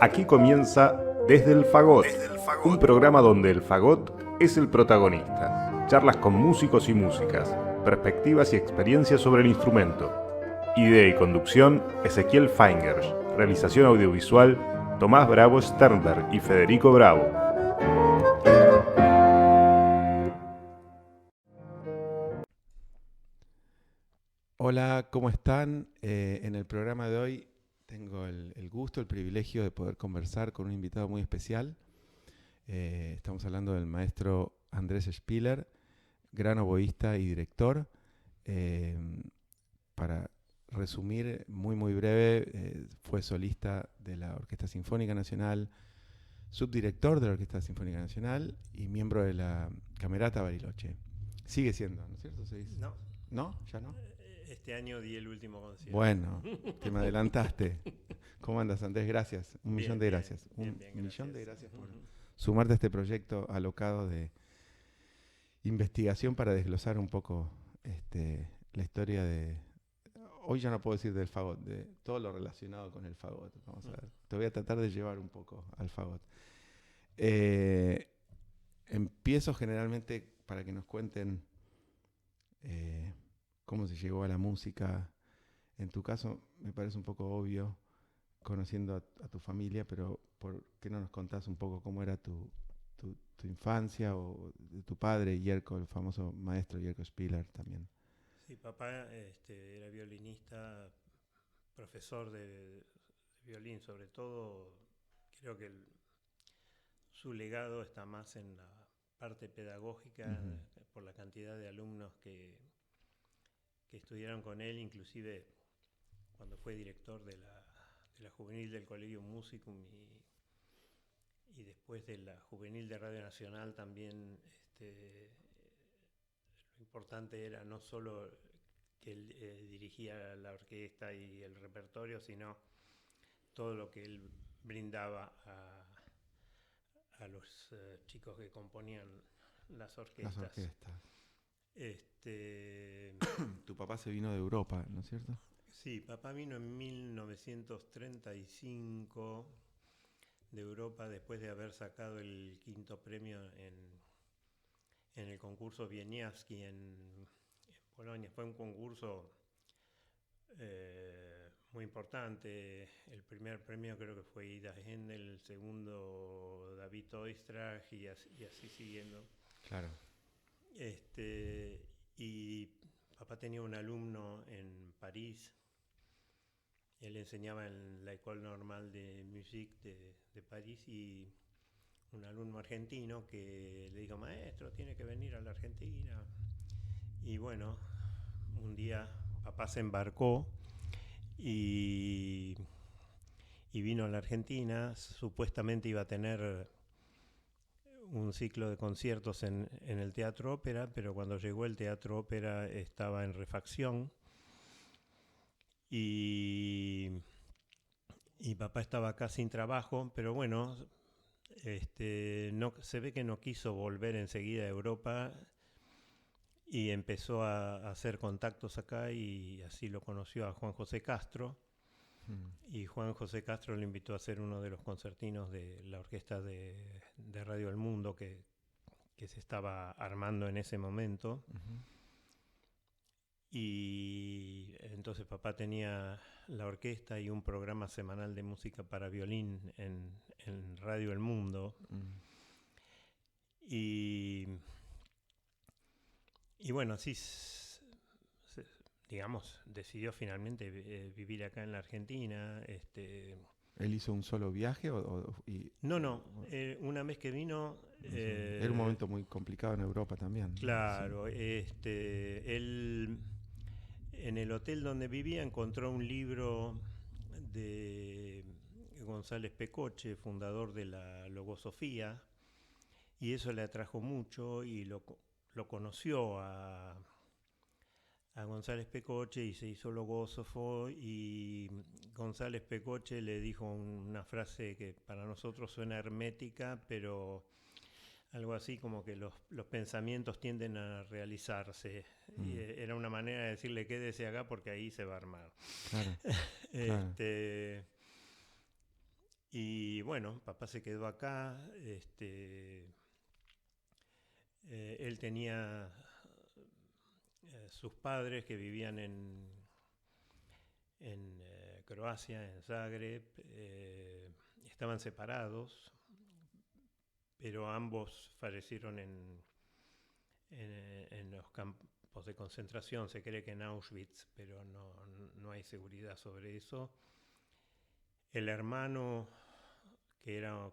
Aquí comienza Desde el Fagot, un programa donde el fagot es el protagonista. Charlas con músicos y músicas, perspectivas y experiencias sobre el instrumento. Idea y conducción, Ezequiel Feingersch. Realización audiovisual, Tomás Bravo Sternberg y Federico Bravo. Hola, ¿cómo están? En el programa de hoy tengo el gusto, el privilegio de poder conversar con un invitado muy especial. Estamos hablando del maestro Andrés Spiller, gran oboísta y director. Para resumir muy breve, fue solista de la Orquesta Sinfónica Nacional, subdirector de la Orquesta Sinfónica Nacional y miembro de la Camerata Bariloche. Sigue siendo, ¿no es cierto? No. ¿No? ¿Ya no? Este año di el último concierto. Bueno, te me adelantaste. ¿Cómo andas, Andrés? Gracias. Un millón de gracias. Bien, millón de gracias por sumarte a este proyecto alocado de investigación para desglosar un poco la historia de... Hoy ya no puedo decir del fagot, de todo lo relacionado con el fagot. Vamos a ver. Te voy a tratar de llevar un poco al fagot. Empiezo generalmente para que nos cuenten cómo se llegó a la música. En tu caso me parece un poco obvio, conociendo a tu familia, pero ¿por qué no nos contás un poco cómo era tu infancia o de tu padre, Jerko, el famoso maestro Jerko Spiller también? Sí, papá era violinista, profesor de violín, sobre todo. Creo que su legado está más en la parte pedagógica, por la cantidad de alumnos que estudiaron con él, inclusive cuando fue director de la juvenil del Collegium Musicum y después de la juvenil de Radio Nacional también. Lo importante era no solo que él dirigía la orquesta y el repertorio, sino todo lo que él brindaba a los chicos que componían las orquestas. Las orquestas. Tu papá se vino de Europa, ¿no es cierto? Sí, papá vino en 1935 de Europa después de haber sacado el quinto premio en el concurso Wieniawski en Polonia. Fue un concurso muy importante. El primer premio creo que fue Ida Händel, el segundo David Oistrakh y así siguiendo. Claro. Y papá tenía un alumno en París. Él enseñaba en la École Normale de Musique de París, y un alumno argentino que le dijo: maestro, tiene que venir a la Argentina. Y bueno, un día papá se embarcó y vino a la Argentina. Supuestamente iba a tener un ciclo de conciertos en el Teatro Ópera, pero cuando llegó el Teatro Ópera estaba en refacción y papá estaba acá sin trabajo, pero bueno, no, se ve que no quiso volver enseguida a Europa y empezó a hacer contactos acá, y así lo conoció a Juan José Castro. Y Juan José Castro lo invitó a ser uno de los concertinos de la orquesta de Radio El Mundo que se estaba armando en ese momento. Y entonces papá tenía la orquesta y un programa semanal de música para violín en Radio El Mundo. Y bueno, así digamos, decidió finalmente vivir acá en la Argentina. ¿Él hizo un solo viaje? No. Una vez que vino... era un momento muy complicado en Europa también. Claro. Sí. Él en el hotel donde vivía encontró un libro de González Pecoche, fundador de la Logosofía, y eso le atrajo mucho, y lo conoció a González Pecoche y se hizo logósofo. Y González Pecoche le dijo una frase que para nosotros suena hermética, pero algo así como que los pensamientos tienden a realizarse. Y era una manera de decirle: quédese acá porque ahí se va a armar. Claro. Claro. Y bueno, papá se quedó acá. Él tenía sus padres que vivían en Croacia, en Zagreb. Estaban separados, pero ambos fallecieron en los campos de concentración. Se cree que en Auschwitz, pero no hay seguridad sobre eso. El hermano, que era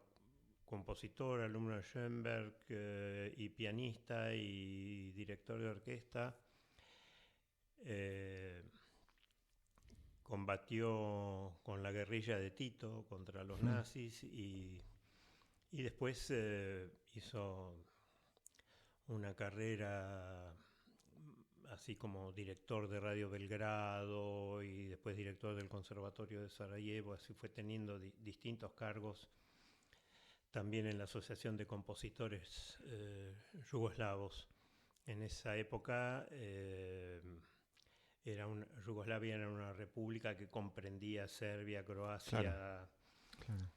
compositor, alumno de Schoenberg, y pianista y director de orquesta, combatió con la guerrilla de Tito contra los nazis y después hizo una carrera así como director de Radio Belgrado y después director del Conservatorio de Sarajevo. Así fue teniendo distintos cargos también en la Asociación de Compositores Yugoslavos. En esa época Yugoslavia era una república que comprendía Serbia, Croacia. Claro.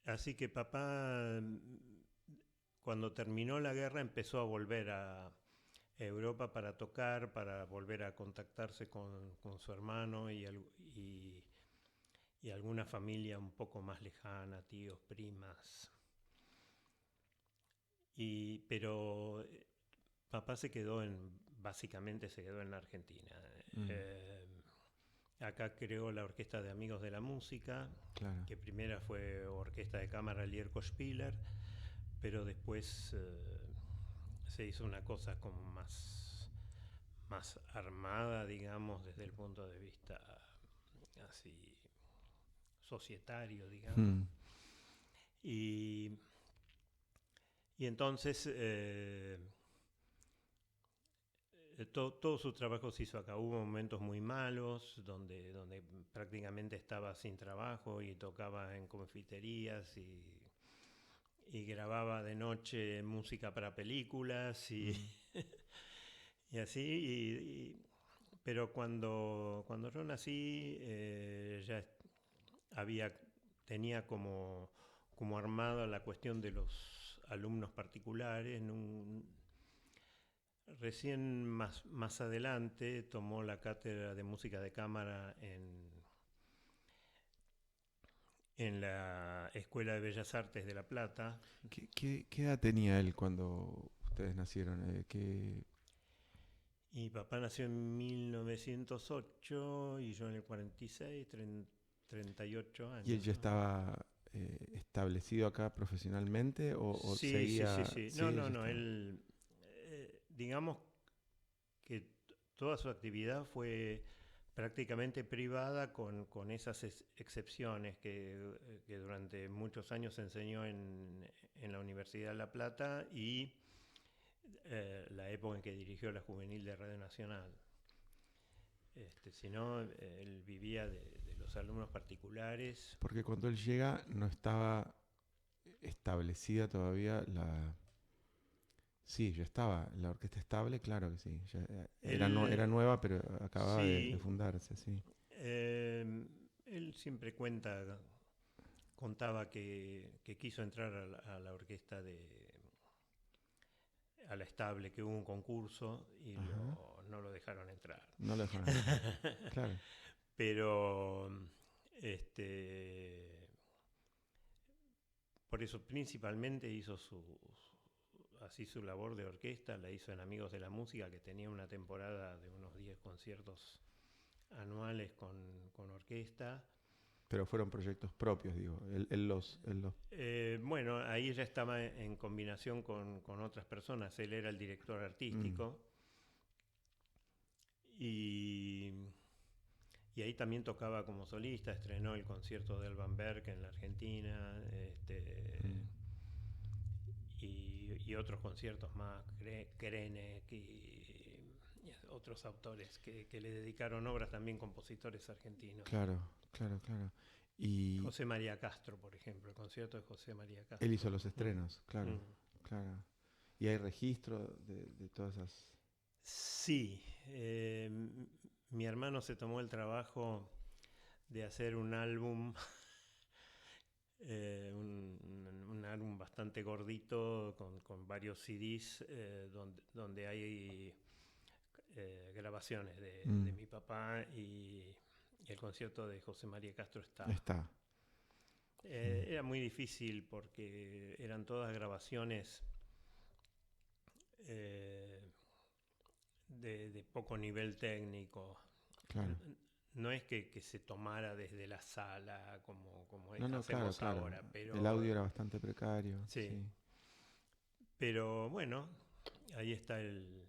Así que papá, cuando terminó la guerra, empezó a volver a Europa para tocar, para volver a contactarse con su hermano y alguna familia un poco más lejana, tíos, primas. Pero papá básicamente se quedó en la Argentina. Acá creó la Orquesta de Amigos de la Música, Claro. que primero fue Orquesta de Cámara Lierko Spiller, pero después se hizo una cosa como más armada, digamos, desde el punto de vista así societario, digamos. Y entonces todo su trabajo se hizo acá. Hubo momentos muy malos donde prácticamente estaba sin trabajo y tocaba en confiterías y grababa de noche música para películas y así. Pero cuando yo nací ya tenía como armada la cuestión de los alumnos particulares. Recién más adelante tomó la cátedra de música de cámara en la Escuela de Bellas Artes de La Plata. ¿Qué edad tenía él cuando ustedes nacieron? Y papá nació en 1908 y yo en el 46, 38 años. ¿Y él ya estaba establecido acá profesionalmente o Sí, seguía? sí. Sí, No. Él, digamos que toda su actividad fue prácticamente privada con esas excepciones que durante muchos años enseñó en la Universidad de La Plata y la época en que dirigió la Juvenil de Radio Nacional. Si no, él vivía de los alumnos particulares. Porque cuando él llega no estaba establecida todavía la... Sí, ya estaba la orquesta estable, claro que sí. Ya era nueva, pero acababa de fundarse, sí. Él siempre contaba que quiso entrar a la orquesta a la estable, que hubo un concurso y no lo dejaron entrar. No lo dejaron entrar, claro. Pero por eso principalmente hizo su labor de orquesta. La hizo en Amigos de la Música, que tenía una temporada de unos 10 conciertos anuales con orquesta. Pero fueron proyectos propios, digo. Bueno, ahí ya estaba en combinación con otras personas. Él era el director artístico. Y ahí también tocaba como solista. Estrenó el concierto de Alban Berg en la Argentina. Y otros conciertos más, Krenek y otros autores que le dedicaron obras, también compositores argentinos. Claro. Y José María Castro, por ejemplo, el concierto de José María Castro. Él hizo los estrenos, claro. ¿Y hay registro de todas esas...? Sí. Mi hermano se tomó el trabajo de hacer un álbum, un álbum bastante gordito con varios CDs donde hay grabaciones de mi papá y el concierto de José María Castro está. Era muy difícil porque eran todas grabaciones de poco nivel técnico. Claro. No es que se tomara desde la sala como No, hacemos claro. ahora, pero El audio era bastante precario. sí. Pero bueno, ahí está el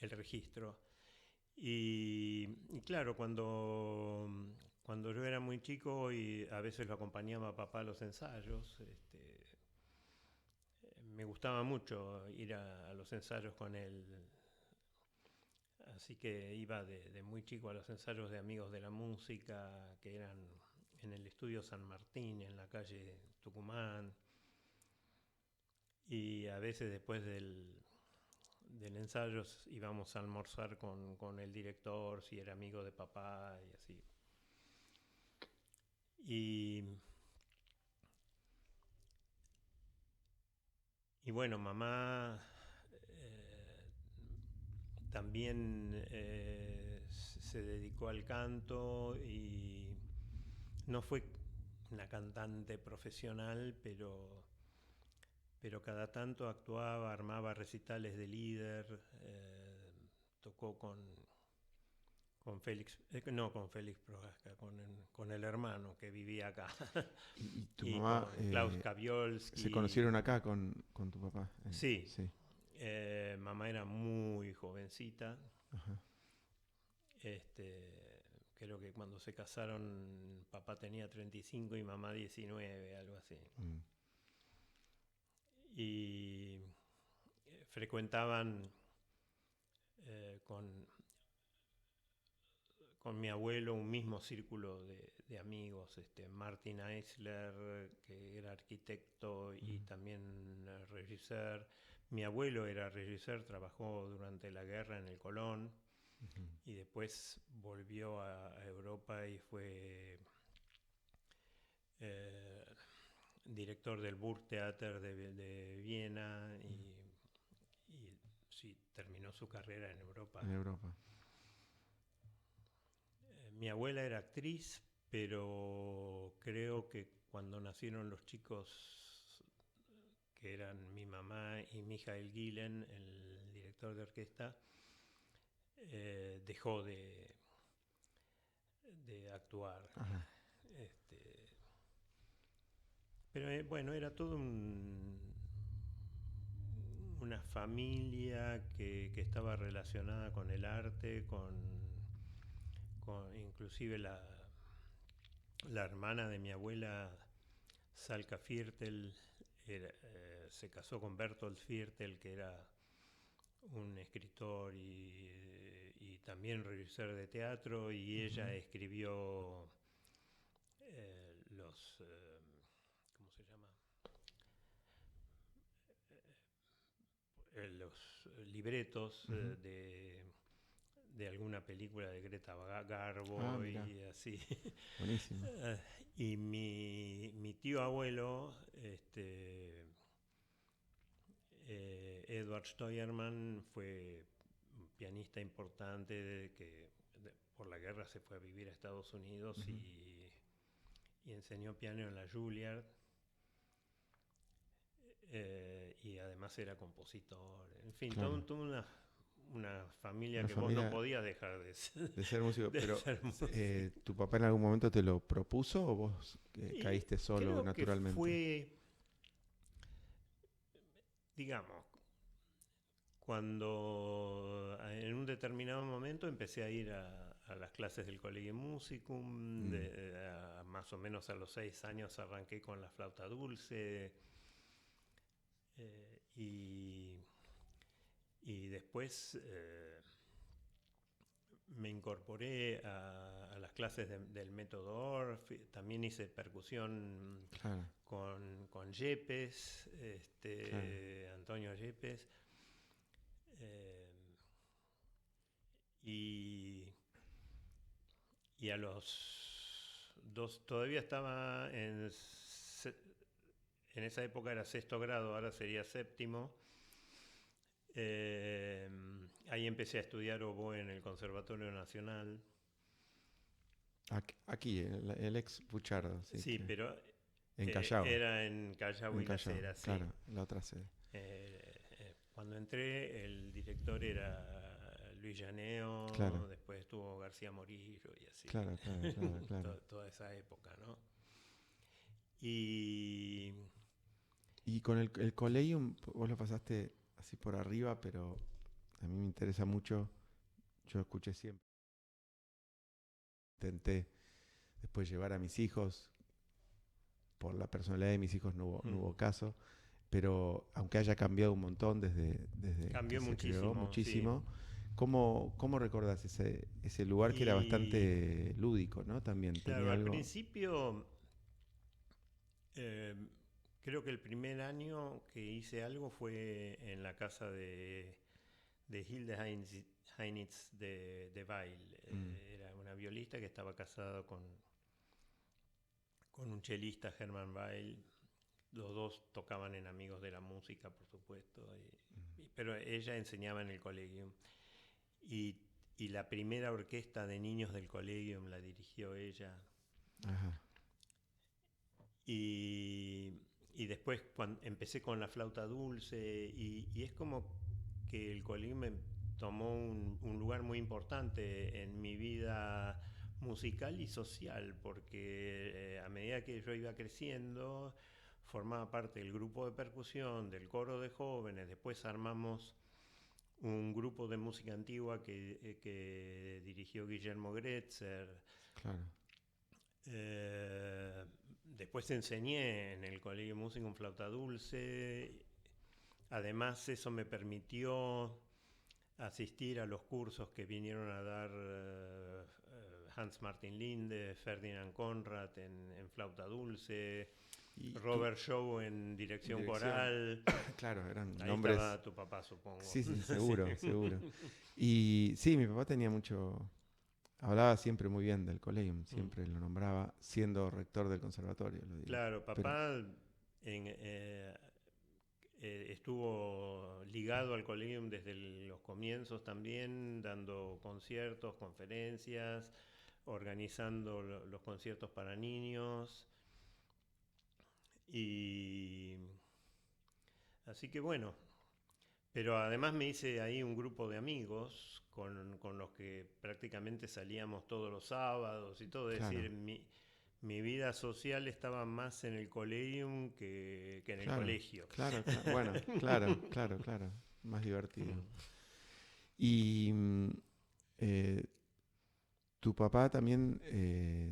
registro. Y claro, cuando yo era muy chico y a veces lo acompañaba a papá a los ensayos, me gustaba mucho ir a los ensayos con él. Así que iba de muy chico a los ensayos de Amigos de la Música, que eran en el Estudio San Martín, en la calle Tucumán. Y a veces después del ensayo íbamos a almorzar con el director, si era amigo de papá y así. Y bueno, mamá también se dedicó al canto y no fue una cantante profesional, pero cada tanto actuaba, armaba recitales de líder, tocó con Félix, no con Félix Prohaska, con el hermano que vivía acá. ¿Y tu y mamá con Klaus Kaviolski. se conocieron acá con tu papá? Sí. Mamá era muy jovencita. Ajá. Creo que cuando se casaron papá tenía 35 y mamá 19, algo así. Y frecuentaban con mi abuelo un mismo círculo de amigos, Martin Eisler, que era arquitecto y también regisseur. Mi abuelo era regisseur, trabajó durante la guerra en el Colón y después volvió a Europa y fue director del Burgtheater de Viena y sí, terminó su carrera en Europa. Mi abuela era actriz, pero creo que cuando nacieron los chicos que eran mi mamá y Michael Gillen, el director de orquesta, dejó de actuar. Pero bueno, era todo una familia que estaba relacionada con el arte, inclusive la hermana de mi abuela, Salka Viertel, se casó con Bertolt Viertel, que era un escritor y también regisseur de teatro, y ella escribió los... ¿cómo se llama? Los libretos de alguna película de Greta Garbo y así. Buenísimo. Y mi tío abuelo, Edward Steuermann, fue un pianista importante que por la guerra se fue a vivir a Estados Unidos y enseñó piano en la Juilliard. Y además era compositor. En fin, Claro. toda una familia que vos no podías dejar de ser músico. Pero ser músico. ¿Tu papá en algún momento te lo propuso o vos caíste solo creo naturalmente? Que fue, digamos, cuando en un determinado momento empecé a ir a las clases del Collegium Musicum, más o menos a los 6 años arranqué con la flauta dulce. Y después me incorporé a las clases del método Orff. También hice percusión con Yepes, Antonio Yepes. Y a los todavía estaba en esa época era sexto grado, ahora sería séptimo. Ahí empecé a estudiar oboe en el Conservatorio Nacional. Aquí, el ex Buchardo. Sí, pero en Callao. era en Callao y Las Heras, sí. Claro, la otra sede. Cuando entré, el director era Luis Llaneo, claro. Después estuvo García Morillo y así. Claro. Toda esa época, ¿no? Y con el Collegium, vos lo pasaste así por arriba, pero a mí me interesa mucho. Yo escuché siempre. Intenté después llevar a mis hijos. Por la personalidad de mis hijos no hubo caso. Pero aunque haya cambiado un montón desde cambió que muchísimo, se creó, muchísimo. Sí. ¿Cómo recordás ese lugar que era bastante lúdico, ¿no? También claro, tenía algo. Al principio, creo que el primer año que hice algo fue en la casa de Hilde Heinitz de Weil. Era una violista que estaba casada con un chelista, Hermann Weil. Los dos tocaban en Amigos de la Música, por supuesto, pero ella enseñaba en el Collegium. Y la primera orquesta de niños del Collegium la dirigió ella. Ajá. Y después cuando empecé con la flauta dulce, y es como que el Collegium tomó un lugar muy importante en mi vida musical y social, porque a medida que yo iba creciendo, formaba parte del grupo de percusión, del coro de jóvenes, después armamos un grupo de música antigua que dirigió Guillermo Gretzer. Claro. Después enseñé en el Colegio de Música en flauta dulce. Además, eso me permitió asistir a los cursos que vinieron a dar Hans Martin Linde, Ferdinand Conrad en flauta dulce, Robert Shaw en dirección coral. Claro, eran ahí nombres. Estaba tu papá, supongo. Sí, seguro. Y sí, mi papá tenía mucho. Hablaba siempre muy bien del Collegium, siempre lo nombraba, siendo rector del conservatorio. Lo digo. Claro, papá estuvo ligado al Collegium desde los comienzos también, dando conciertos, conferencias, organizando los conciertos para niños. Y así que bueno, pero además me hice ahí un grupo de amigos con los que prácticamente salíamos todos los sábados y todo. Claro. Es decir, mi vida social estaba más en el Collegium que en el colegio. Claro. Bueno, claro. Más divertido. Y tu papá también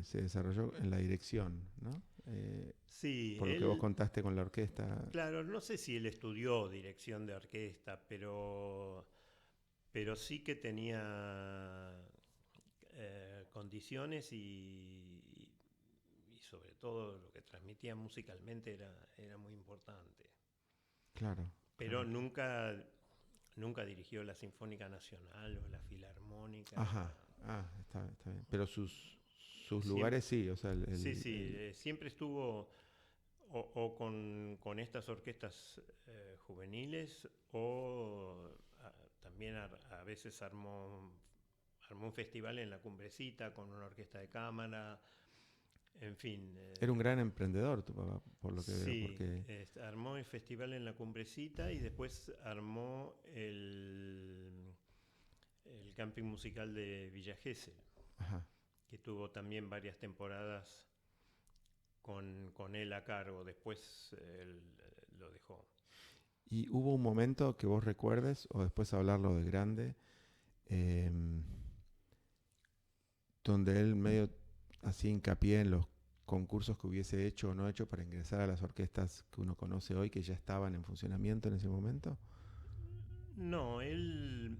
se desarrolló en la dirección, ¿no? Sí, por lo que vos contaste con la orquesta. Claro, no sé si él estudió dirección de orquesta, pero sí que tenía condiciones y sobre todo lo que transmitía musicalmente era muy importante. Claro. Pero nunca dirigió la Sinfónica Nacional o la Filarmónica. Ajá. Está bien. Pero sus lugares sí, o sea, siempre estuvo o con estas orquestas juveniles, o también a veces armó un festival en la Cumbrecita con una orquesta de cámara. En fin. Era un gran emprendedor tu papá, por lo que veo. Porque armó el festival en la Cumbrecita y después armó el camping musical de Villa Gesell. Ajá. Que tuvo también varias temporadas con él a cargo. Después él lo dejó. ¿Y hubo un momento que vos recuerdes, o después hablarlo de grande, donde él medio hacía hincapié en los concursos que hubiese hecho o no hecho para ingresar a las orquestas que uno conoce hoy, que ya estaban en funcionamiento en ese momento? No, él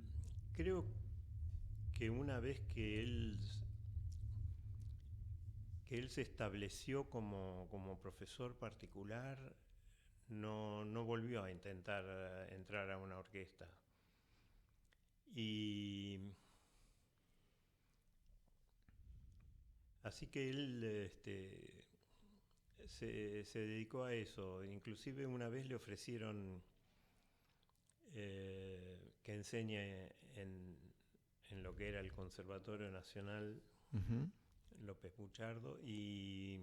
creo que una vez que él se estableció como profesor particular, no volvió a intentar entrar a una orquesta. Y Así que él se dedicó a eso. Inclusive una vez le ofrecieron que enseñe en lo que era el Conservatorio Nacional López Buchardo y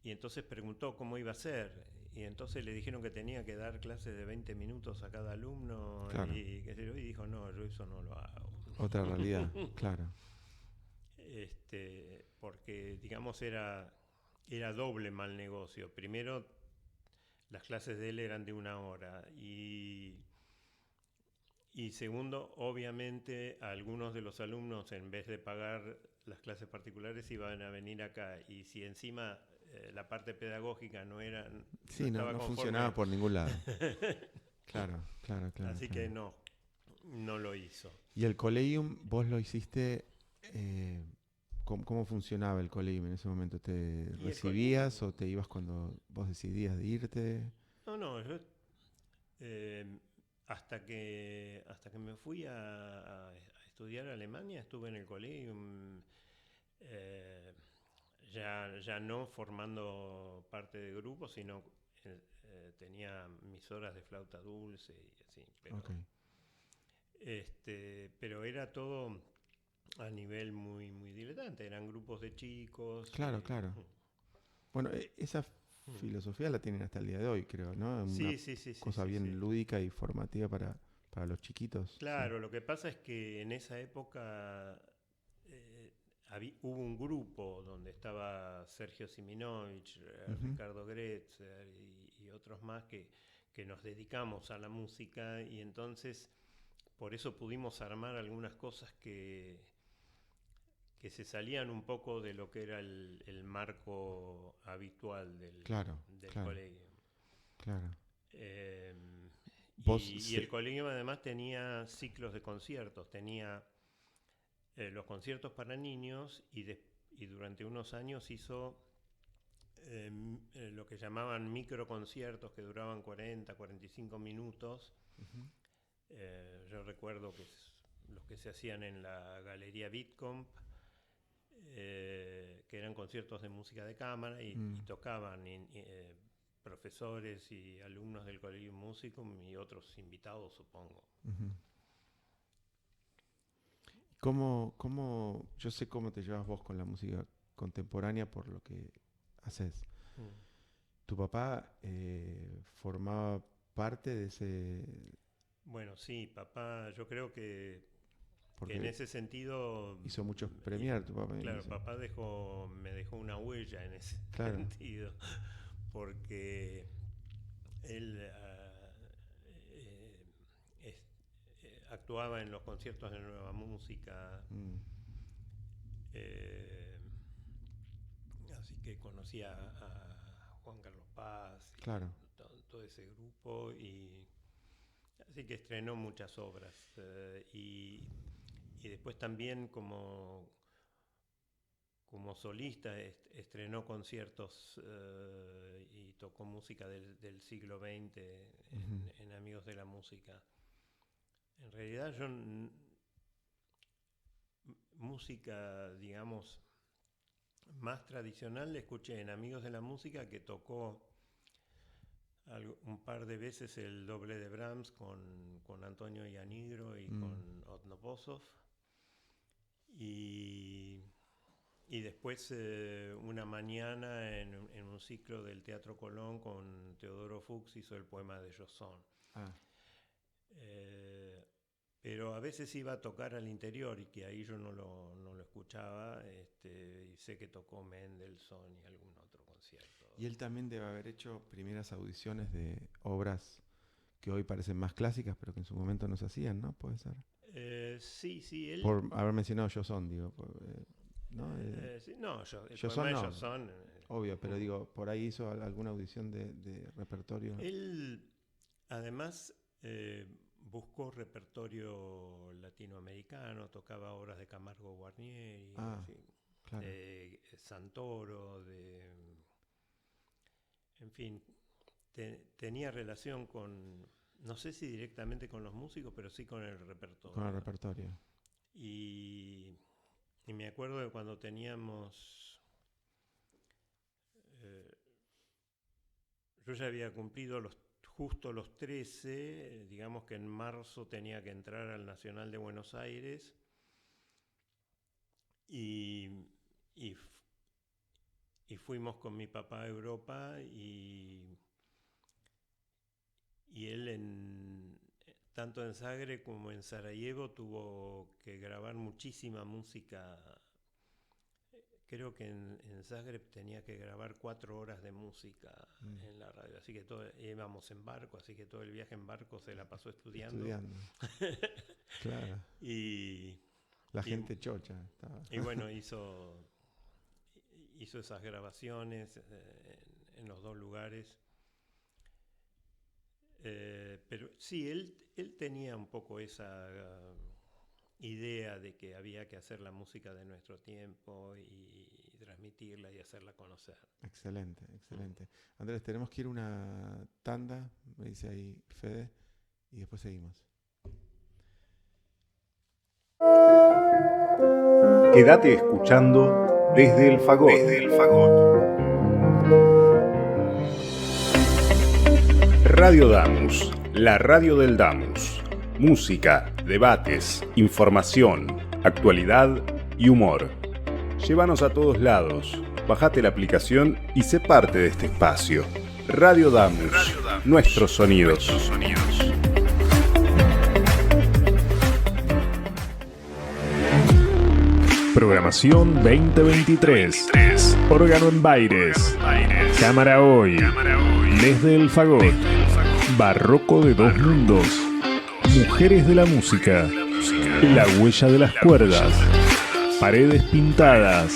entonces preguntó cómo iba a ser. Y entonces le dijeron que tenía que dar clases de 20 minutos a cada alumno. Claro. Y dijo, no, yo eso no lo hago. Otra realidad, claro. Porque, digamos, era doble mal negocio. Primero, las clases de él eran de 1 hora. Y segundo, obviamente, algunos de los alumnos, en vez de pagar las clases particulares, iban a venir acá. Y si encima la parte pedagógica no funcionaba por ningún lado. Claro. Así que no lo hizo. ¿Y el Collegium, vos lo hiciste? ¿Cómo funcionaba el Collegium en ese momento? ¿Te recibías o te ibas cuando vos decidías de irte? No, yo hasta que me fui a estudiar a Alemania estuve en el Collegium. Ya no formando parte de grupo, sino tenía mis horas de flauta dulce y así. Pero, pero era todo a nivel muy, muy diletante. Eran grupos de chicos. Claro. Bueno, esa filosofía la tienen hasta el día de hoy, creo, ¿no? Una cosa bien lúdica y formativa para los chiquitos. Claro, lo que pasa es que en esa época hubo un grupo donde estaba Sergio Siminovich, Ricardo Gretzer y otros más que nos dedicamos a la música, y entonces por eso pudimos armar algunas cosas que se salían un poco de lo que era el marco habitual del colegio. Claro. Y el colegio además tenía ciclos de conciertos, tenía los conciertos para niños y durante unos años hizo lo que llamaban microconciertos que duraban 40, 45 minutos. Yo recuerdo que los que se hacían en la Galería Bitcomp, que eran conciertos de música de cámara y tocaban profesores y alumnos del Colegio Musicum y otros invitados, supongo. Yo sé cómo te llevas vos con la música contemporánea por lo que haces. ¿Tu papá formaba parte de ese...? Bueno, sí, papá, yo creo que en ese sentido... Hizo muchos premiar tu papá. Claro, papá me dejó una huella en ese sentido, porque él actuaba en los conciertos de Nueva Música, así que conocía a Juan Carlos Paz, todo ese grupo, y así que estrenó muchas obras, y después también como solista estrenó conciertos y tocó música del siglo XX en Amigos de la Música. En realidad yo música, digamos, más tradicional la escuché en Amigos de la Música, que tocó un par de veces el doble de Brahms con Antonio Ianigro y con Otnopozov. Y después una mañana en un ciclo del Teatro Colón con Teodoro Fuchs hizo el poema de Josson. Pero a veces iba a tocar al interior y que ahí yo no lo escuchaba, y sé que tocó Mendelssohn y algún otro concierto. Y él también debe haber hecho primeras audiciones de obras que hoy parecen más clásicas, pero que en su momento no se hacían, ¿no? ¿Puede ser? Sí, él... Por haber mencionado Josson, digo. ¿No? El Josson poema no, de Josson... obvio, pero digo, por ahí hizo alguna audición de repertorio. Él, además... buscó repertorio latinoamericano, tocaba obras de Camargo Guarnieri, Santoro, en fin, tenía relación con, no sé si directamente con los músicos, pero sí con el repertorio. Con el repertorio. Y me acuerdo de cuando teníamos... yo ya había cumplido justo los 13, digamos que en marzo tenía que entrar al Nacional de Buenos Aires y fuimos con mi papá a Europa y él tanto en Zagreb como en Sarajevo tuvo que grabar muchísima música. Creo que en Zagreb tenía que grabar 4 horas de música en la radio, así que íbamos en barco, así que todo el viaje en barco se la pasó estudiando. Claro. Y la gente chocha estaba. Y bueno, hizo esas grabaciones en los 2 lugares. Pero sí, él tenía un poco esa idea de que había que hacer la música de nuestro tiempo y transmitirla y hacerla conocer. Excelente. Andrés, tenemos que ir una tanda, me dice ahí Fede, y después seguimos. Quédate escuchando desde el Fagot. Radio Damus, la radio del Damus. Música, debates, información, actualidad y humor. Llévanos a todos lados. Bajate la aplicación y sé parte de este espacio. Radio Damus, nuestros sonidos. Programación 2023. Órgano en Baires. Cámara hoy. Desde el Fagot. Barroco de 2 mundos. Mujeres de la música. La huella de las cuerdas. Paredes pintadas.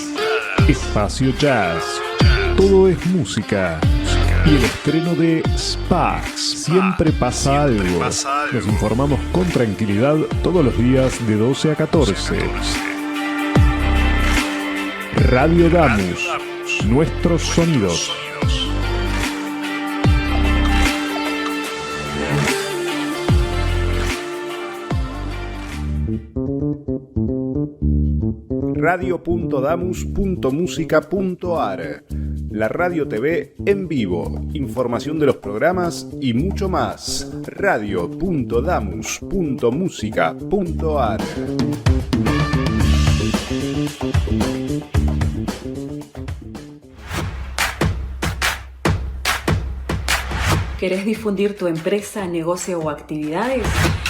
Espacio jazz. Todo es música. Y el estreno de Spa. Siempre pasa algo. Nos informamos con tranquilidad todos los días de 12 a 14. Radio Damus, nuestros sonidos. Radio.damus.musica.ar. La radio TV en vivo, información de los programas y mucho más. Radio.damus.musica.ar. ¿Querés difundir tu empresa, negocio o actividades?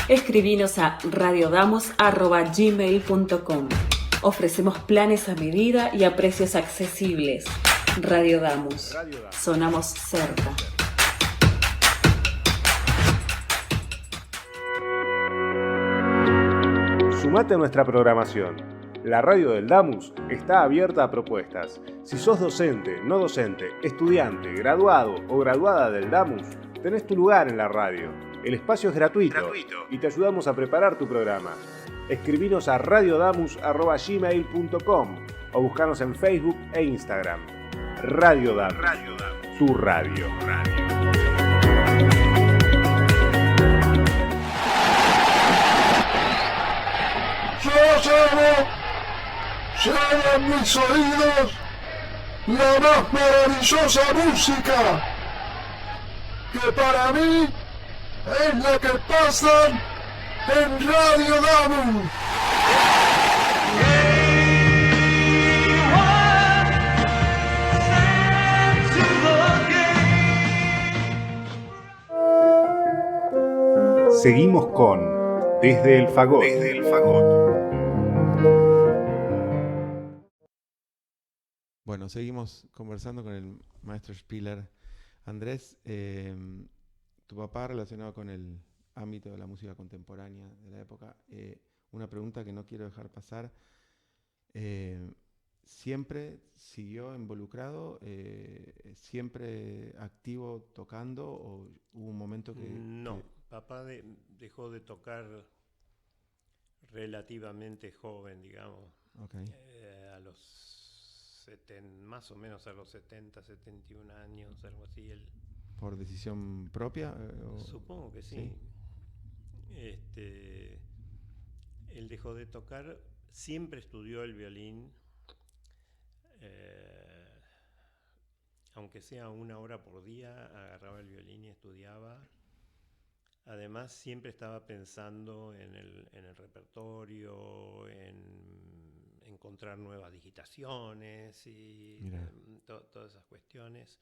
Escribinos a radiodamos@gmail.com. Ofrecemos planes a medida y a precios accesibles. Radio Damus. Sonamos cerca. Sumate a nuestra programación. La radio del Damus está abierta a propuestas. Si sos docente, no docente, estudiante, graduado o graduada del Damus, tenés tu lugar en la radio. El espacio es gratuito y te ayudamos a preparar tu programa. Escribinos a radiodamus@gmail.com o buscanos en Facebook e Instagram. Radio Damus, tu radio. Lleva en mis oídos la más maravillosa música, que para mí es la que pasan en Radio Damus. Seguimos con Desde el Fagot. Bueno, seguimos conversando con el maestro Spiller. Andrés, tu papá relacionado con el ámbito de la música contemporánea de la época, una pregunta que no quiero dejar pasar. ¿Siempre siguió involucrado? ¿Siempre activo tocando? ¿O hubo un momento que...? No, papá dejó de tocar relativamente joven, digamos. Okay. A los más o menos a los 70, 71 años, algo así. ¿Por decisión propia? Supongo que sí. él dejó de tocar, siempre estudió el violín, aunque sea 1 hora por día, agarraba el violín y estudiaba. Además, siempre estaba pensando en el repertorio, en encontrar nuevas digitaciones y todas esas cuestiones.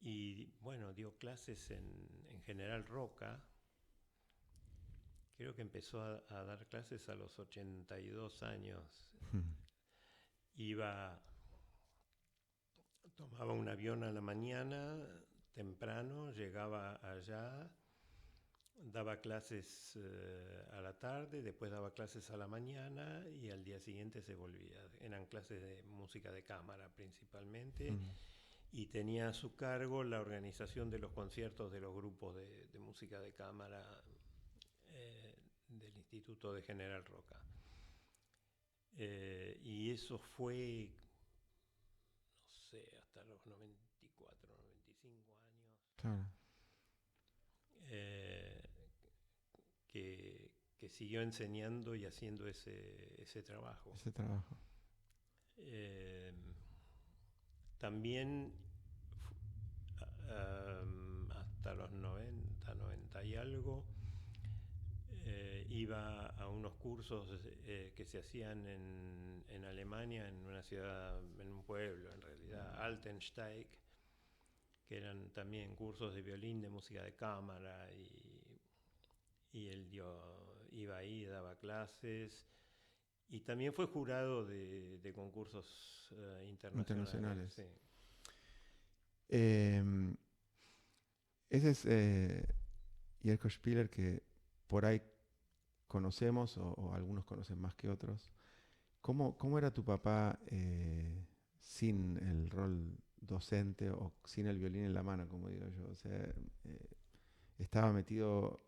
Y bueno, dio clases en General Roca. Creo que empezó a dar clases a los 82 años. Tomaba un avión a la mañana, temprano, llegaba allá, daba clases a la tarde, después daba clases a la mañana y al día siguiente se volvía. Eran clases de música de cámara principalmente. Y tenía a su cargo la organización de los conciertos de los grupos de música de cámara del Instituto de General Roca. Y eso fue, no sé, hasta los 94, 95 años. Claro. Que siguió enseñando y haciendo ese trabajo. Ese trabajo. También hasta los 90, 90 y algo, iba a unos cursos que se hacían en Alemania, en una ciudad, en un pueblo en realidad, Altensteig, que eran también cursos de violín, de música de cámara, y él iba ahí, daba clases. Y también fue jurado de concursos internacionales. Sí. Ese es Jirko Spieler, que por ahí conocemos, o algunos conocen más que otros. ¿Cómo era tu papá sin el rol docente o sin el violín en la mano, como digo yo? O sea, ¿estaba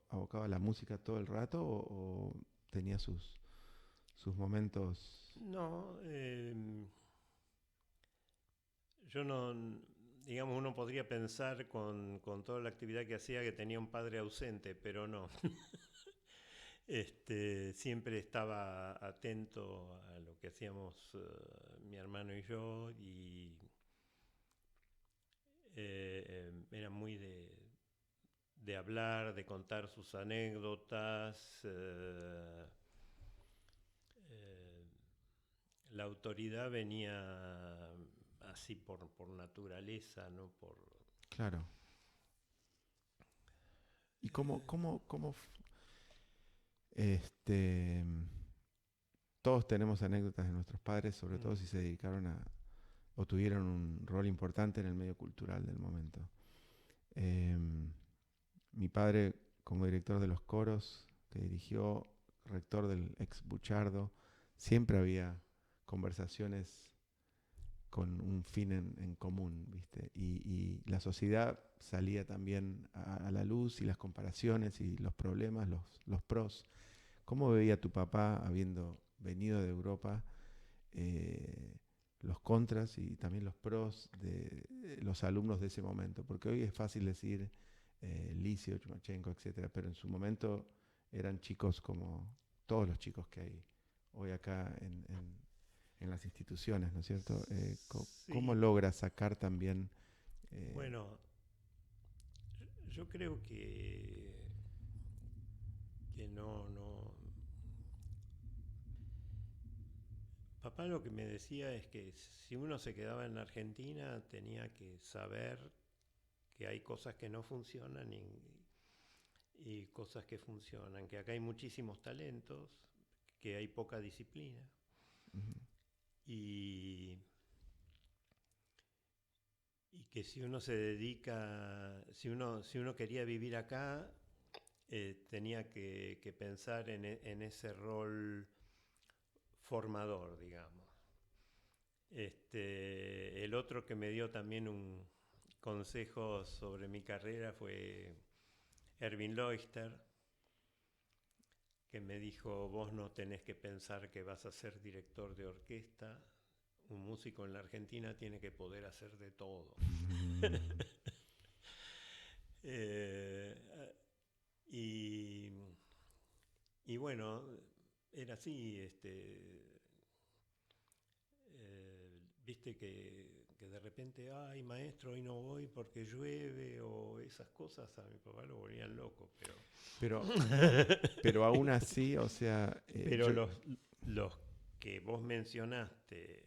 abocado a la música todo el rato o tenía sus momentos? No, yo no, digamos, uno podría pensar con toda la actividad que hacía que tenía un padre ausente, pero no. Siempre estaba atento a lo que hacíamos mi hermano y yo, y era muy de hablar, de contar sus anécdotas. La autoridad venía así por naturaleza, no por... Claro. ¿Y cómo todos tenemos anécdotas de nuestros padres, sobre todo si se dedicaron o tuvieron un rol importante en el medio cultural del momento? Mi padre, como director de los coros que dirigió, rector del ex Buchardo, siempre había conversaciones con un fin en común, ¿viste? Y la sociedad salía también a la luz, y las comparaciones y los problemas, los pros. ¿Cómo veía tu papá, habiendo venido de Europa, los contras y también los pros de los alumnos de ese momento? Porque hoy es fácil decir Licio, Chumachenko, etcétera, pero en su momento eran chicos como todos los chicos que hay hoy acá en las instituciones, ¿no es cierto? ¿Cómo logra sacar también? Bueno, yo creo que no. Papá lo que me decía es que si uno se quedaba en Argentina tenía que saber que hay cosas que no funcionan y cosas que funcionan, que acá hay muchísimos talentos, que hay poca disciplina. Y que si uno se dedica, si uno quería vivir acá, tenía que pensar en ese rol formador, digamos. El otro que me dio también un consejo sobre mi carrera fue Erwin Leuchter, que me dijo: vos no tenés que pensar que vas a ser director de orquesta. Un músico en la Argentina tiene que poder hacer de todo. Y Y bueno, era así, viste que de repente, ay maestro, hoy no voy porque llueve, o esas cosas a mi papá lo volvían loco, Pero, pero aún así, o sea, pero los que vos mencionaste,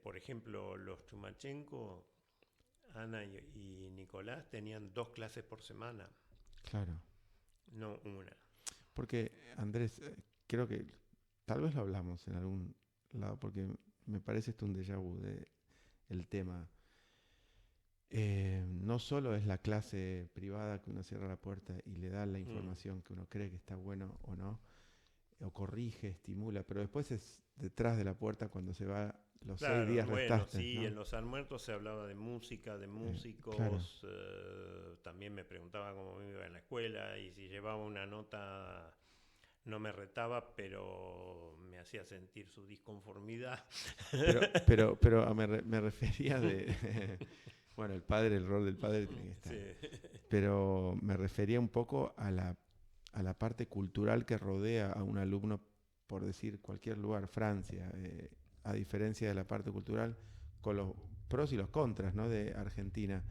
por ejemplo, los Chumachenko, Ana y Nicolás tenían 2 clases por semana, claro. no una. Porque, Andrés, creo que tal vez lo hablamos en algún lado, porque me parece esto un déjà vu de el tema. No solo es la clase privada que uno cierra la puerta y le da la información que uno cree que está bueno o no, o corrige, estimula, pero después es detrás de la puerta cuando se va los 6 días Bueno, restantes, sí, ¿no? en los almuerzos se hablaba de música, de músicos, claro. también me preguntaba cómo me iba en la escuela y si llevaba una nota. No me retaba, pero me hacía sentir su disconformidad. Pero me refería de... bueno, el rol del padre tiene que estar. Sí. Pero me refería un poco a la parte cultural que rodea a un alumno, por decir cualquier lugar, Francia, a diferencia de la parte cultural, con los pros y los contras, ¿no? De Argentina.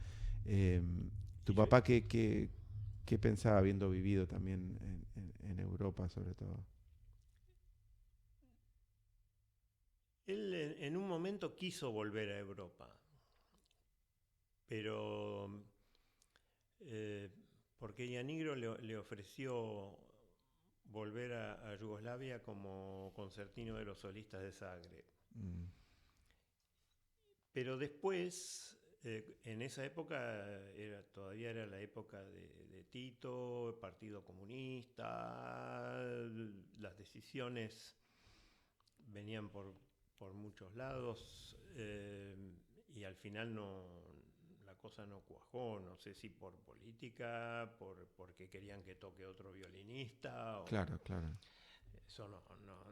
¿Tu papá qué pensaba habiendo vivido también en Europa, sobre todo? Él en un momento quiso volver a Europa, pero porque Ianigro le ofreció volver a Yugoslavia como concertino de los solistas de Zagreb. Mm. Pero después, en esa época, todavía era la época de Tito, el Partido Comunista, las decisiones venían por muchos lados, y al final la cosa no cuajó, no sé si por política, porque querían que toque otro violinista. Claro. Eso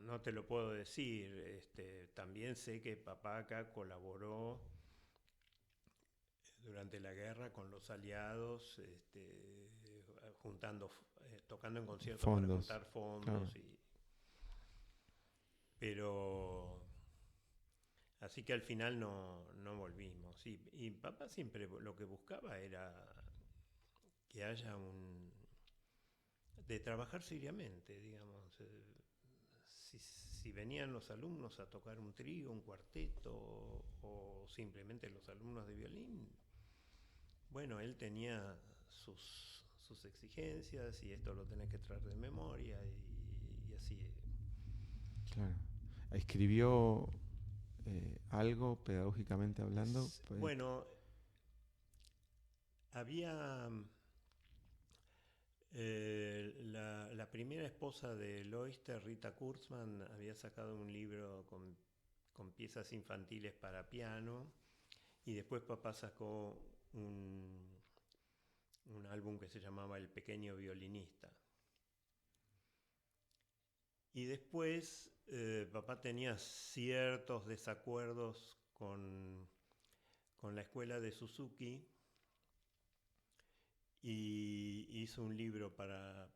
no te lo puedo decir. También sé que papá acá colaboró durante la guerra con los aliados, tocando en conciertos Fondos, para juntar fondos. claro. Pero así que al final no volvimos. Y papá siempre lo que buscaba era que haya de trabajar seriamente, digamos. Si venían los alumnos a tocar un trío, un cuarteto, o simplemente los alumnos de violín, bueno, él tenía sus exigencias, y esto lo tenés que traer de memoria, y así. Claro. ¿Escribió algo pedagógicamente hablando? Pues, Bueno, había la primera esposa de Loister, Rita Kurzman, había sacado un libro con piezas infantiles para piano, y después papá sacó un álbum que se llamaba El Pequeño Violinista. Y después papá tenía ciertos desacuerdos con la escuela de Suzuki, y hizo un libro para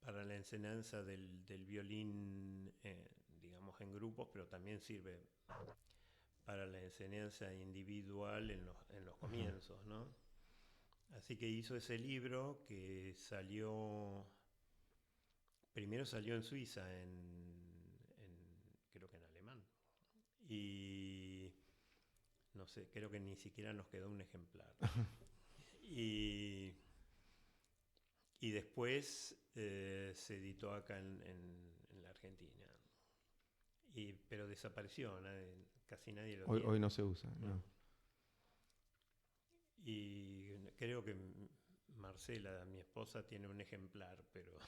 la enseñanza del violín, digamos en grupos, pero también sirve para la enseñanza individual en los comienzos, ¿no? Así que hizo ese libro que primero salió en Suiza, creo que en alemán, y no sé, creo que ni siquiera nos quedó un ejemplar. Y después se editó acá en la Argentina, pero desapareció, casi nadie lo tiene. hoy no se usa, ¿no? Y creo que Marcela, mi esposa, tiene un ejemplar, pero...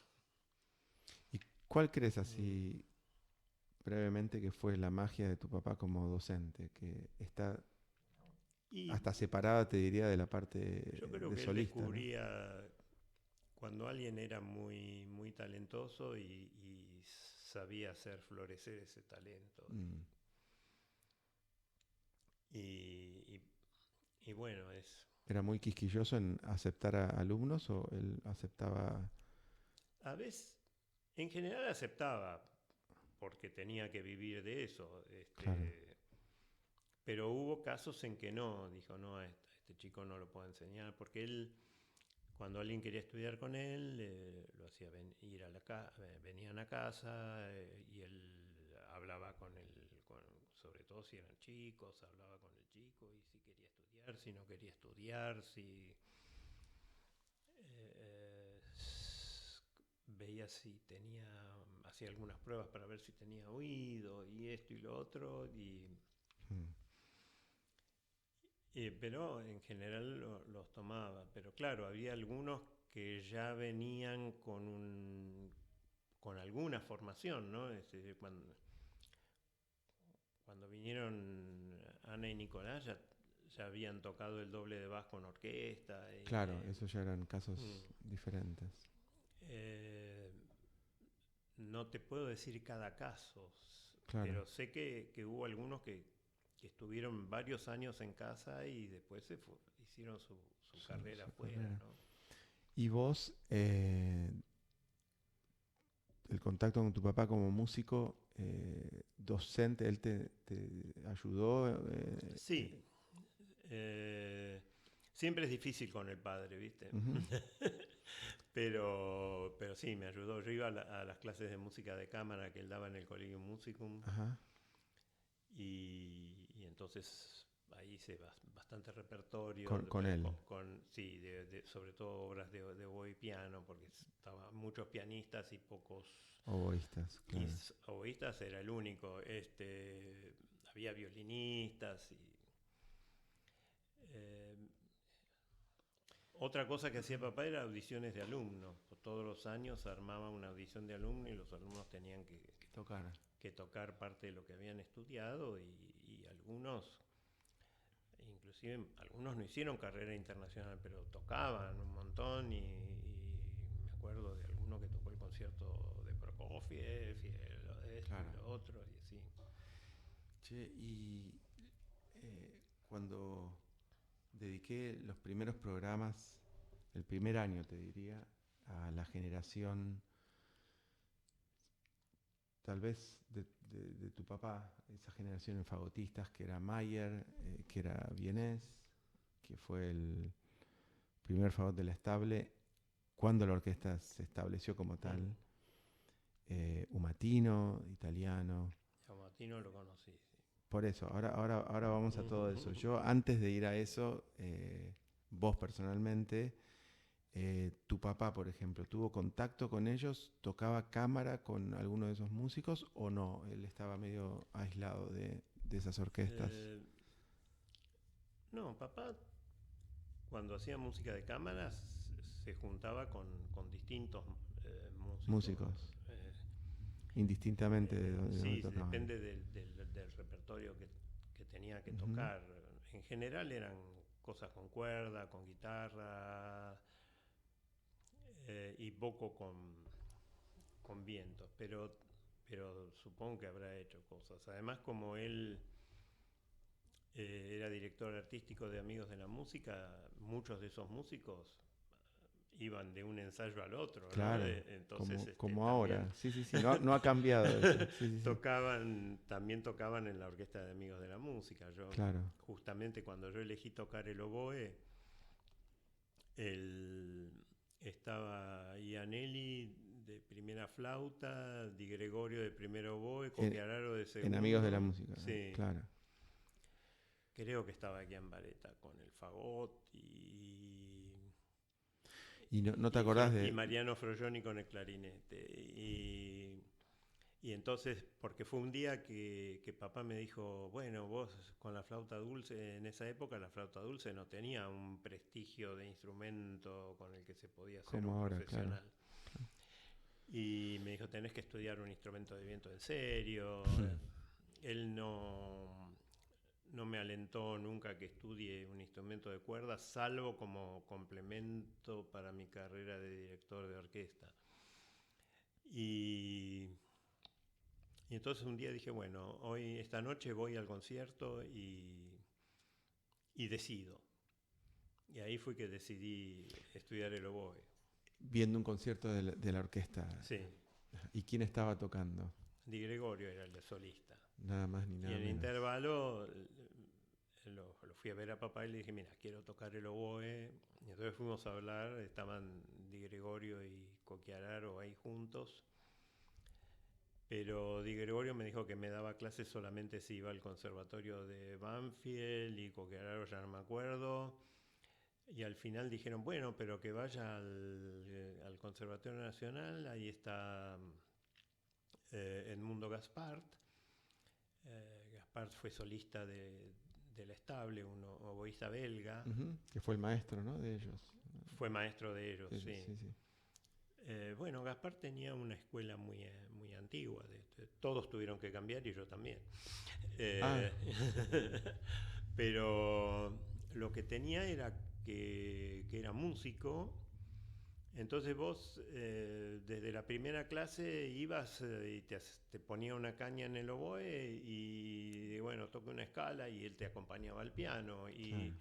¿Y cuál crees así, brevemente, que fue la magia de tu papá como docente? Que está hasta separada, te diría, de la parte yo creo de que solista. él descubría, ¿no?, cuando alguien era muy, muy talentoso y sabía hacer florecer ese talento. Y bueno, ¿Era muy quisquilloso en aceptar a alumnos o él aceptaba A veces, en general aceptaba, porque tenía que vivir de eso. Claro. Pero hubo casos en que no, dijo, no, a este chico no lo puedo enseñar, porque él, cuando alguien quería estudiar con él, lo hacía ir a venían a casa y él hablaba con sobre todo si eran chicos, hablaba con el chico y si quería estudiar, si no quería estudiar, si veía si hacía algunas pruebas para ver si tenía oído y esto y lo otro, pero en general los tomaba. Pero claro, había algunos que ya venían con alguna formación, ¿no? Cuando vinieron Ana y Nicolás ya habían tocado el doble de bajo con orquesta. Claro, esos ya eran casos diferentes. No te puedo decir cada caso, Claro. pero sé que hubo algunos que estuvieron varios años en casa y después hicieron su carrera afuera, ¿no? Y vos, el contacto con tu papá como músico, docente, ¿él te ayudó? Sí. Siempre es difícil con el padre, ¿viste? Uh-huh. pero sí, me ayudó. Yo iba a las clases de música de cámara que él daba en el Collegium Musicum. Ajá. Y entonces ahí hice bastante repertorio. Con él. Sí, sobre todo obras de oboe y piano, porque estaban muchos pianistas y pocos oboístas. Claro. Y oboístas era el único. Había violinistas y... otra cosa que hacía papá era audiciones de alumnos. Todos los años armaba una audición de alumnos y los alumnos tenían que tocar parte de lo que habían estudiado y algunos, inclusive algunos no hicieron carrera internacional, pero tocaban un montón y me acuerdo de alguno que tocó el concierto de Prokofiev y lo otro y así. Che, y cuando dediqué los primeros programas, el primer año te diría, a la generación tal vez de tu papá, esa generación de fagotistas que era Mayer, que era Vienés, que fue el primer fagot de la Estable, cuando la orquesta se estableció como tal, Umatino, italiano. Umatino lo conocí. Por eso, ahora vamos a todo eso. Yo antes de ir a eso, vos personalmente, tu papá, por ejemplo, ¿tuvo contacto con ellos? ¿Tocaba cámara con alguno de esos músicos o no? Él estaba medio aislado de esas orquestas. No, papá, cuando hacía música de cámara, se juntaba con distintos músicos. Indistintamente de dónde tocaban. Depende del repertorio que tenía que tocar. En general eran cosas con cuerda, con guitarra y poco con vientos, pero supongo que habrá hecho cosas. Además, como él era director artístico de Amigos de la Música, muchos de esos músicos iban de un ensayo al otro, claro, ¿no? Entonces, como ahora. Sí, no ha cambiado eso. Sí. También tocaban en la Orquesta de Amigos de la Música. Justamente cuando yo elegí tocar el oboe, estaba Ianelli de primera flauta, Di Gregorio de primer oboe, Coquiararo de segundo. En Amigos de la Música, sí. Claro. Creo que estaba aquí en Vareta con el fagot y no te acordás de... Y Mariano Frogioni con el clarinete. Y entonces, porque fue un día que papá me dijo, bueno, vos con la flauta dulce, en esa época la flauta dulce no tenía un prestigio de instrumento con el que se podía ser como un ahora, profesional. Claro. Y me dijo, tenés que estudiar un instrumento de viento en serio. Él no me alentó nunca que estudie un instrumento de cuerda, salvo como complemento para mi carrera de director de orquesta. Y entonces un día dije, bueno, esta noche voy al concierto y decido. Y ahí fue que decidí estudiar el oboe. viendo un concierto de la orquesta. Sí. ¿Y quién estaba tocando? Di Gregorio era el solista. Nada más ni nada Y en el menos. intervalo lo fui a ver a papá y le dije, mira, quiero tocar el oboe. Y entonces fuimos a hablar, estaban Di Gregorio y Coquiararo ahí juntos. Pero Di Gregorio me dijo que me daba clases solamente si iba al conservatorio de Banfield, y Coquiararo ya no me acuerdo. Y al final dijeron, bueno, pero que vaya al Conservatorio Nacional, ahí está Edmundo Gaspart. Gaspart fue solista de La Estable, un oboísta belga. Que fue el maestro, ¿no? De ellos. Fue maestro de ellos, sí. Sí. Bueno, Gaspar tenía una escuela muy antigua. Todos tuvieron que cambiar y yo también. Pero lo que tenía era que era músico. Entonces vos desde la primera clase ibas y te ponía una caña en el oboe y bueno, toca una escala y él te acompañaba al piano. Y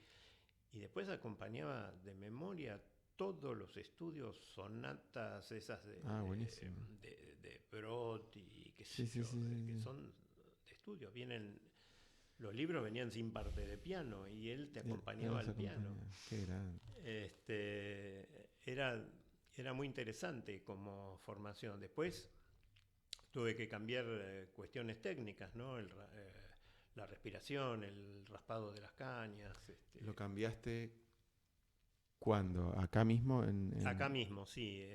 después acompañaba de memoria todos los estudios, sonatas esas de Brott y qué sé yo, que son de estudio. Los libros venían sin parte de piano y él te acompañaba al piano. Qué grande. Era muy interesante como formación. Después tuve que cambiar cuestiones técnicas, ¿no? La respiración, el raspado de las cañas. ¿Lo cambiaste cuándo? ¿Acá mismo? Acá mismo, sí.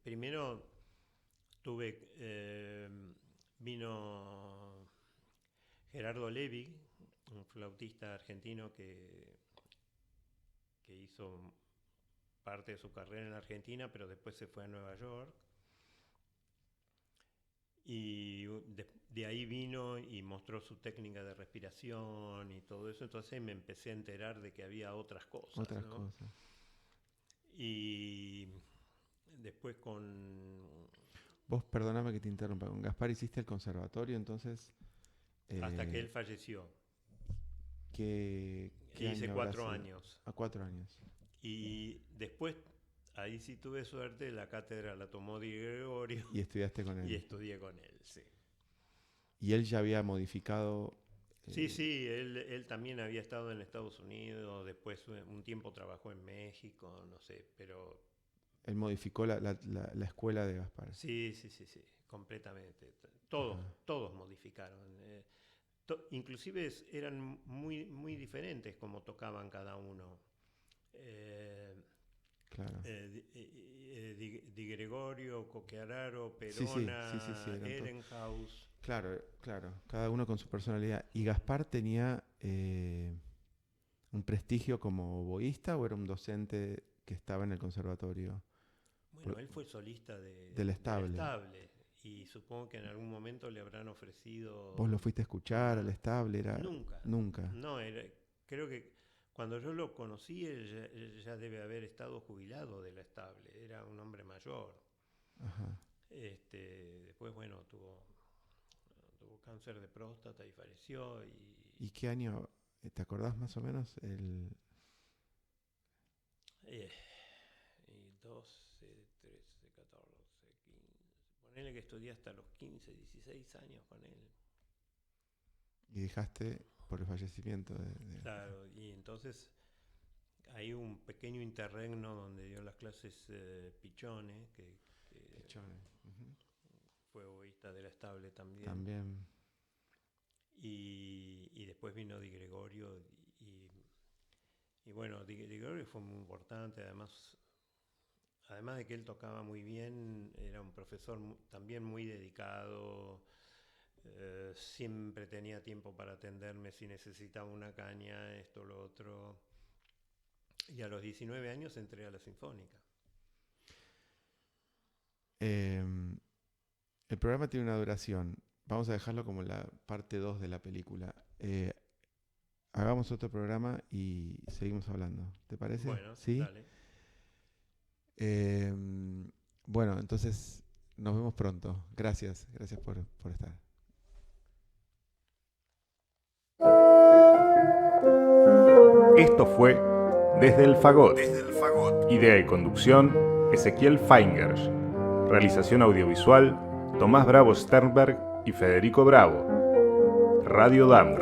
Primero vino Gerardo Levi, un flautista argentino que hizo parte de su carrera en Argentina, pero después se fue a Nueva York. Y de ahí vino y mostró su técnica de respiración y todo eso. Entonces me empecé a enterar de que había otras cosas. Y después Vos, perdóname que te interrumpa, con Gaspar hiciste el conservatorio, entonces... hasta que él falleció. ¿Qué hice 4 años. 4 años. Y después, ahí sí tuve suerte, la cátedra la tomó Di Gregorio. ¿Y estudiaste con él? Y estudié con él, sí. ¿Y él ya había modificado...? Sí, él también había estado en Estados Unidos, después un tiempo trabajó en México, no sé, pero... Él modificó la escuela de Gaspar. Sí, completamente. Todos modificaron. Inclusive eran muy, muy diferentes como tocaban cada uno. Claro. Di Gregorio, Coquiararo, Perona, Ehrenhaus. Claro, cada uno con su personalidad. ¿Y Gaspar tenía un prestigio como oboísta o era un docente que estaba en el conservatorio? Bueno, él fue solista de La Estable. Y supongo que en algún momento le habrán ofrecido... ¿Vos lo fuiste a escuchar al Estable? Nunca. No, creo que cuando yo lo conocí, él ya debe haber estado jubilado de La Estable. Era un hombre mayor. Ajá. Después, bueno, tuvo cáncer de próstata y falleció. ¿Y qué año? ¿Te acordás más o menos? 12, 13, 14, 15. Ponele que estudié hasta los 15, 16 años con él. Y dejaste por el fallecimiento de... Claro, y entonces hay un pequeño interregno donde dio las clases Pichone, Pichone. Fue oboísta de La Estable también. Y después vino Di Gregorio y bueno, Di Gregorio fue muy importante, además de que él tocaba muy bien, era un profesor también muy dedicado, siempre tenía tiempo para atenderme si necesitaba una caña, esto, lo otro. Y a los 19 años entré a la Sinfónica. El programa tiene una duración. Vamos a dejarlo como la parte 2 de la película. Hagamos otro programa y seguimos hablando. ¿Te parece? Bueno, ¿sí? Dale. Bueno, entonces nos vemos pronto. Gracias por estar. Esto fue Desde el Fagot. Idea y conducción, Ezequiel Feingersch. Realización audiovisual, Tomás Bravo Sternberg y Federico Bravo. Radio Damus,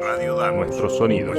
nuestros sonidos.